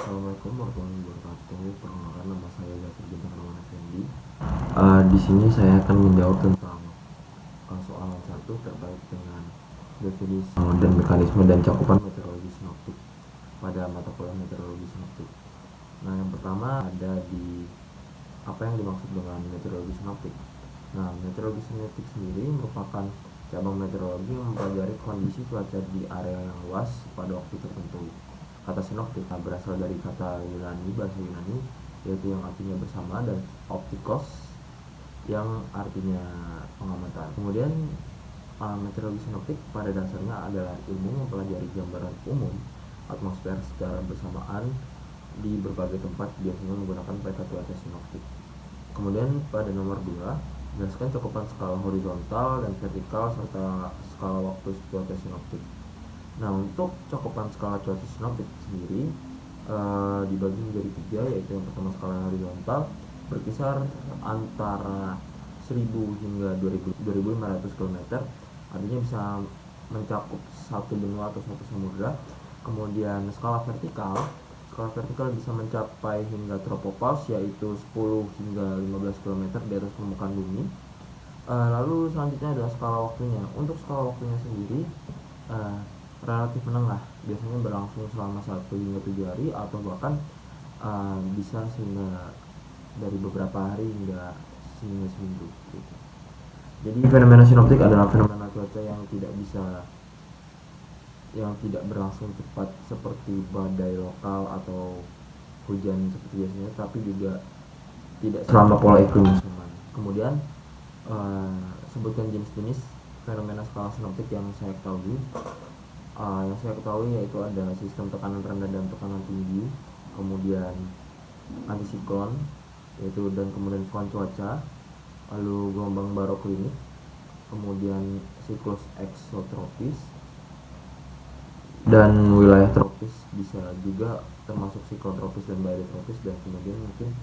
Assalamualaikum warahmatullahi wabarakatuh. Perkenalkan, nama saya Zafir Bintang Rahman Effendi. Di sini saya akan menjawab tentang soalan satu terkait dengan definisi dan mekanisme dan cakupan meteorologi sinoptik pada mata kuliah meteorologi sinoptik. Nah, yang pertama ada di apa yang dimaksud dengan meteorologi sinoptik. Nah, meteorologi sinoptik sendiri merupakan cabang meteorologi yang mempelajari kondisi cuaca di area yang luas pada waktu tertentu. Kata sinoptik berasal dari kata Yunani, bahasa Yunani, yaitu yang artinya bersama, dan optikos yang artinya pengamatan. Kemudian meteorologi sinoptik pada dasarnya adalah ilmu mempelajari gambaran umum atmosfer secara bersamaan di berbagai tempat, biasanya menggunakan peta cuaca sinoptik. Kemudian pada nomor 2, jelaskan cakupan skala horizontal dan vertikal serta skala waktu cuaca sinoptik. Nah, untuk cakupan skala cuaca sinoptik sendiri dibagi menjadi 3, yaitu yang pertama skala horizontal berkisar antara 1000 hingga 2500 km, artinya bisa mencakup satu benua atau satu samudra. Kemudian skala vertikal bisa mencapai hingga tropopause, yaitu 10 hingga 15 km di atas permukaan bumi. Lalu selanjutnya adalah skala waktunya. Untuk skala waktunya sendiri relatif menengah, biasanya berlangsung selama 1 hingga 7 hari atau bahkan bisa sehingga dari beberapa hari hingga seminggu gitu. Jadi fenomena sinoptik adalah fenomena cuaca yang tidak berlangsung cepat seperti badai lokal atau hujan seperti biasanya, tapi juga tidak selama pola iklim musiman. Kemudian sebutkan jenis-jenis fenomena skala sinoptik yang saya ketahui. Yaitu ada sistem tekanan rendah dan tekanan tinggi, kemudian antisiklon, yaitu dan kemudian front cuaca, lalu gelombang baroklinik, kemudian siklus eksotropis, dan wilayah tropis bisa juga termasuk siklon tropis dan badai tropis, dan kemudian mungkin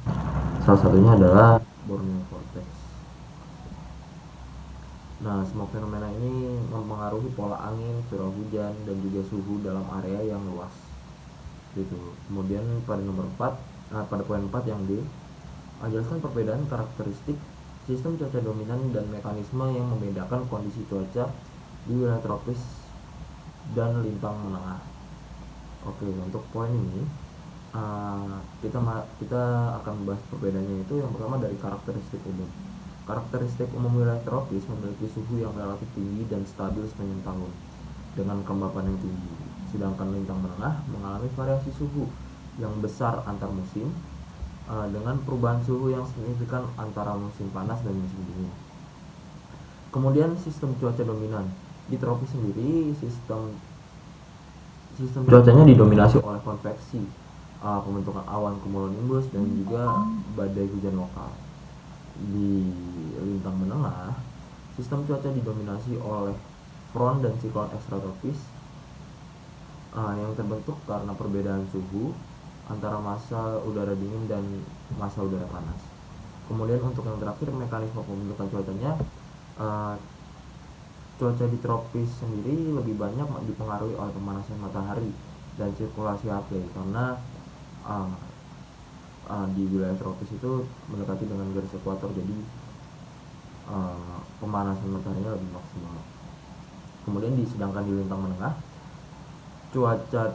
salah satunya adalah Borneo vortex. Nah, semua fenomena ini mempengaruhi pola angin, curah hujan, dan juga suhu dalam area yang luas gitu. Kemudian pada poin 4 yang D, jelaskan perbedaan karakteristik sistem cuaca dominan dan mekanisme yang membedakan kondisi cuaca di wilayah tropis dan lintang menengah. Oke, untuk poin ini kita akan membahas perbedaannya. Itu yang pertama dari karakteristik umum. Karakteristik umum wilayah tropis memiliki suhu yang relatif tinggi dan stabil sepanjang tahun dengan kelembapan yang tinggi. Sedangkan lintang menengah mengalami variasi suhu yang besar antar musim dengan perubahan suhu yang signifikan antara musim panas dan musim dingin. Kemudian sistem cuaca dominan. Di tropis sendiri sistem cuacanya didominasi oleh konveksi, pembentukan awan cumulonimbus, dan juga badai hujan lokal. Di lintang menengah, sistem cuaca didominasi oleh front dan siklon ekstratropis yang terbentuk karena perbedaan suhu antara massa udara dingin dan massa udara panas. Kemudian untuk yang terakhir, mekanisme pembentukan cuacanya, cuaca di tropis sendiri lebih banyak dipengaruhi oleh pemanasan matahari dan sirkulasi api, karena di wilayah tropis itu mendekati dengan garis ekuator, jadi pemanasan mataharinya lebih maksimal. Kemudian sedangkan di lintang menengah, cuaca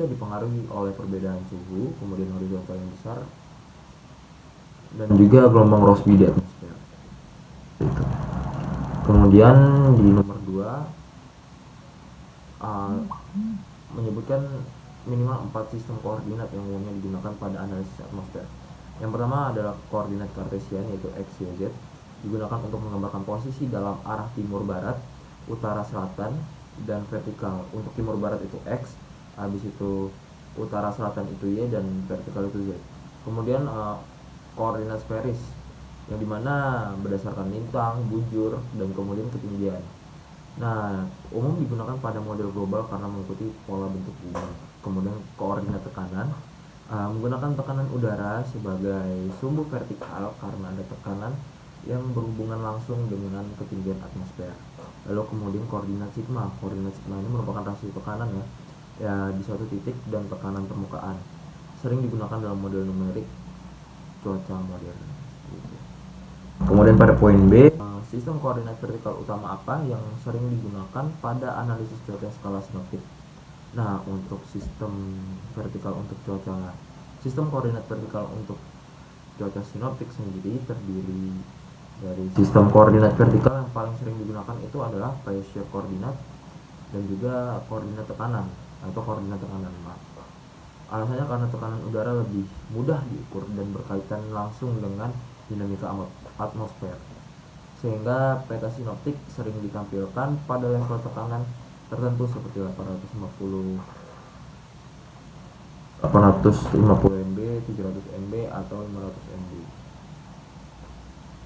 dipengaruhi oleh perbedaan suhu, kemudian horizontal yang besar, dan juga gelombang Rossby di atmosfer. Kemudian di nomor 2 menyebutkan minimal 4 sistem koordinat yang umumnya digunakan pada analisis atmosfer. Yang pertama adalah koordinat kartesian, yaitu X, Y, Z, digunakan untuk menggambarkan posisi dalam arah timur barat, utara selatan, dan vertikal. Untuk timur barat itu X, habis itu utara selatan itu Y, dan vertikal itu Z. Kemudian koordinat sferis, yang dimana berdasarkan lintang, bujur, dan kemudian ketinggian. Nah, umum digunakan pada model global karena mengikuti pola bentuk bumi. Kemudian koordinat tekanan, menggunakan tekanan udara sebagai sumbu vertikal karena ada tekanan yang berhubungan langsung dengan ketinggian atmosfer. Lalu kemudian koordinat sigma ini merupakan rasio tekanan ya, ya di suatu titik dan tekanan permukaan. Sering digunakan dalam model numerik cuaca modern. Kemudian pada poin B, sistem koordinat vertikal utama apa yang sering digunakan pada analisis cuaca skala sinoptik. Nah, untuk sistem vertikal untuk cuaca, sistem koordinat vertikal untuk cuaca sinoptik sendiri terdiri dari sistem koordinat vertikal yang paling sering digunakan itu adalah pressure koordinat dan juga koordinat tekanan atau koordinat tekanan. Alasannya karena tekanan udara lebih mudah diukur dan berkaitan langsung dengan dinamika atmosfer, sehingga peta sinoptik sering ditampilkan pada level tekanan tertentu seperti 850 MB, 700 MB, atau 500 MB.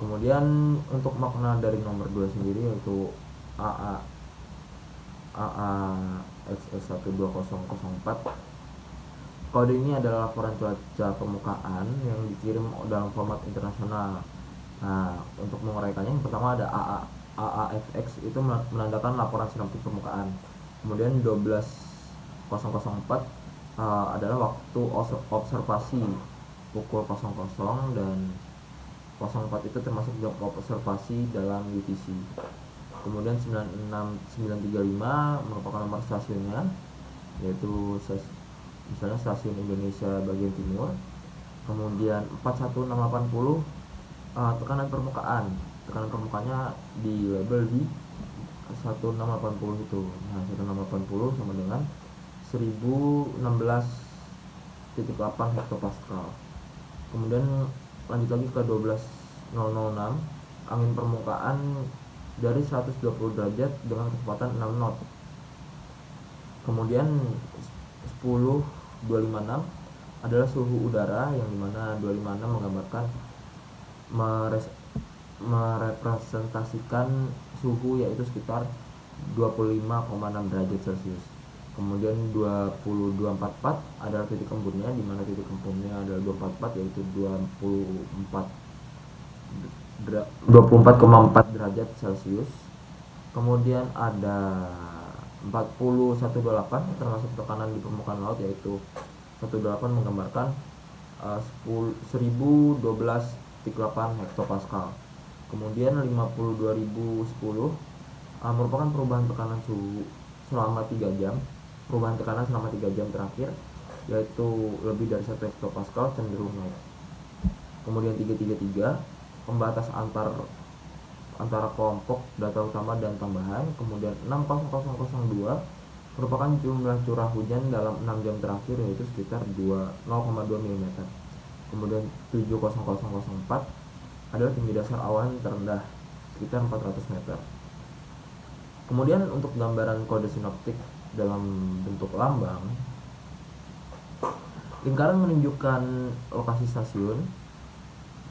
Kemudian untuk makna dari nomor 2 sendiri yaitu AA XS12004. Kode ini adalah laporan cuaca permukaan yang dikirim dalam format internasional. Nah, untuk menguraikannya, yang pertama ada AAFX, itu menandakan laporan sinoptik permukaan. Kemudian 12.004 adalah waktu observasi pukul 00, dan 04 itu termasuk jam observasi dalam UTC. Kemudian 96935 merupakan nomor stasiunnya, yaitu misalnya stasiun Indonesia bagian timur. Kemudian 41680 tekanan permukaannya di label di 1680 itu. Nah, 1680 sama dengan 1016.8 hektopascal. Kemudian lanjut lagi ke 12.006, angin permukaan dari 120 derajat dengan kecepatan 6 knot. Kemudian 10.256 adalah suhu udara, yang dimana 256 menggambarkan merepresentasikan suhu, yaitu sekitar 25,6 derajat Celcius. Kemudian 2244 adalah titik embunnya, di mana titik embunnya adalah 244, yaitu 24,4 derajat Celcius. Kemudian ada 40.128 termasuk tekanan di permukaan laut, yaitu 128 menggambarkan 1012.8 hektopascal. Kemudian 52.010 merupakan perubahan tekanan suhu selama 3 jam. Perubahan tekanan selama 3 jam terakhir, yaitu lebih dari 1 hektopascal, cenderung naik. Kemudian 333 pembatas antara kelompok data utama dan tambahan. Kemudian 60002 merupakan jumlah curah hujan dalam 6 jam terakhir, yaitu sekitar 0,2 mm. Kemudian 70004 adalah tinggi dasar awan terendah, sekitar 400 meter. Kemudian untuk gambaran kode sinoptik dalam bentuk lambang, lingkaran menunjukkan lokasi stasiun,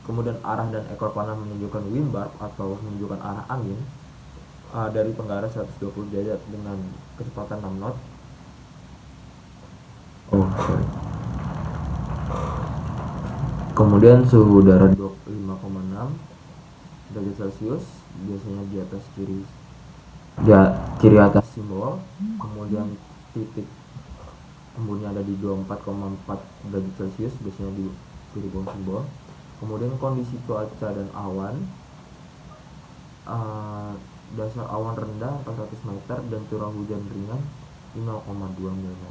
kemudian arah dan ekor panah menunjukkan wind barb atau menunjukkan arah angin dari tenggara 120 derajat dengan kecepatan 6 knot. Kemudian suhu udara 25,6 derajat Celcius, biasanya di atas kiri atas simbol. Kemudian titik embunnya ada di 24,4 derajat Celcius, biasanya di kiri bawah simbol. Kemudian kondisi cuaca dan awan, dasar awan rendah 400 meter dan curah hujan ringan 0,2 mm.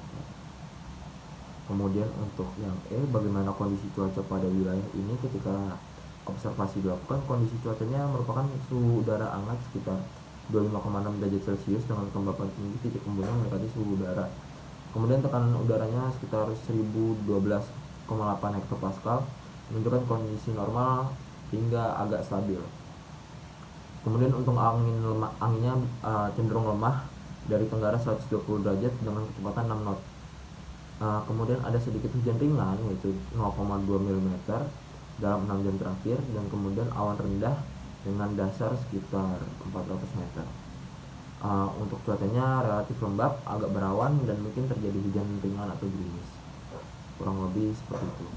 Kemudian untuk yang bagaimana kondisi cuaca pada wilayah ini ketika observasi dilakukan? Kondisi cuacanya merupakan suhu udara hangat sekitar 25,6 derajat Celcius dengan kelembapan tinggi, titik embunnya mendekati suhu udara. Kemudian tekanan udaranya sekitar 1012,8 hektopascal, menunjukkan kondisi normal hingga agak stabil. Kemudian untuk anginnya cenderung lemah dari tenggara 120 derajat dengan kecepatan 6 knot. Kemudian ada sedikit hujan ringan, yaitu 0,2 mm dalam 6 jam terakhir, dan kemudian awan rendah dengan dasar sekitar 400 meter. Untuk cuacanya relatif lembab, agak berawan, dan mungkin terjadi hujan ringan atau gerimis. Kurang lebih seperti itu.